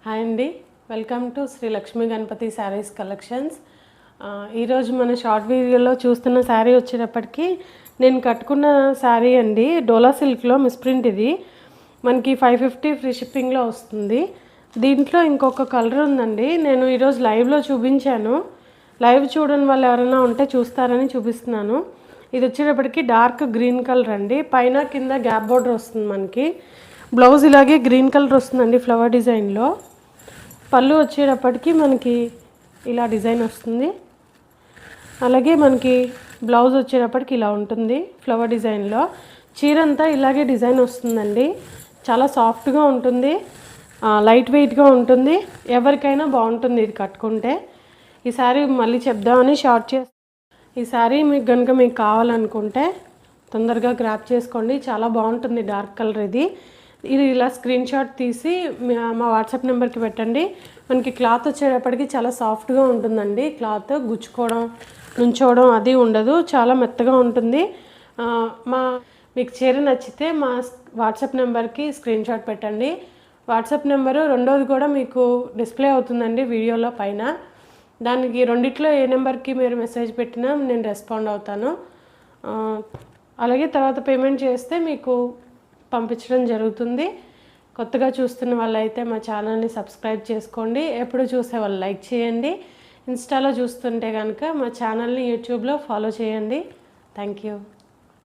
Hi అండి, welcome to Shri Lakshmi Ganapati sarees collections. ఈరోజు మన షార్ట్ వీడియోలో చూస్తున్న శారీ వచ్చేటప్పటికి నేను కట్టుకున్న శారీ అండి. డోలా సిల్క్లో మిస్ప్రింట్. ఇది మనకి 550 ఫ్రీ షిప్పింగ్లో వస్తుంది. దీంట్లో ఇంకొక కలర్ ఉందండి. నేను ఈరోజు లైవ్లో చూపించాను. లైవ్ చూడని వాళ్ళు ఎవరైనా ఉంటే చూస్తారని చూపిస్తున్నాను. ఇది వచ్చేటప్పటికి డార్క్ గ్రీన్ కలర్ అండి. పైన కింద గ్యాప్ బోర్డర్ వస్తుంది. మనకి బ్లౌజ్ ఇలాగే గ్రీన్ కలర్ వస్తుందండి ఫ్లవర్ డిజైన్లో. పళ్ళు వచ్చేటప్పటికి మనకి ఇలా డిజైన్ వస్తుంది. అలాగే మనకి బ్లౌజ్ వచ్చేటప్పటికి ఇలా ఉంటుంది ఫ్లవర్ డిజైన్లో. చీర అంతా ఇలాగే డిజైన్ వస్తుందండి. చాలా సాఫ్ట్గా ఉంటుంది, లైట్ వెయిట్గా ఉంటుంది. ఎవరికైనా బాగుంటుంది ఇది కట్టుకుంటే. ఈ శారీ మళ్ళీ చెప్దామని షార్ట్ చేసి, ఈ శారీ మీకు కనుక మీకు కావాలనుకుంటే తొందరగా గ్రాప్ చేసుకోండి. చాలా బాగుంటుంది డార్క్ కలర్. ఇది ఇలా స్క్రీన్ షాట్ తీసి మా వాట్సాప్ నెంబర్కి పెట్టండి. మనకి క్లాత్ వచ్చేటప్పటికి చాలా సాఫ్ట్గా ఉంటుందండి. క్లాత్ గుచ్చుకోవడం, నుంచోవడం అది ఉండదు. చాలా మెత్తగా ఉంటుంది. మీకు చీర నచ్చితే మా వాట్సాప్ నెంబర్కి స్క్రీన్ షాట్ పెట్టండి. వాట్సాప్ నెంబరు రెండోది కూడా మీకు డిస్ప్లే అవుతుందండి వీడియోలో పైన. దానికి రెండిట్లో ఏ నెంబర్కి మీరు మెసేజ్ పెట్టినా నేను రెస్పాండ్ అవుతాను. అలాగే తర్వాత పేమెంట్ చేస్తే మీకు పంపించడం జరుగుతుంది. కొత్తగా చూస్తున్న వాళ్ళైతే మా ఛానల్ని సబ్స్క్రైబ్ చేసుకోండి. ఎప్పుడు చూసే వాళ్ళు లైక్ చేయండి. ఇన్స్టాలో చూస్తుంటే కనుక మా ఛానల్ని యూట్యూబ్లో ఫాలో చేయండి. Thank you.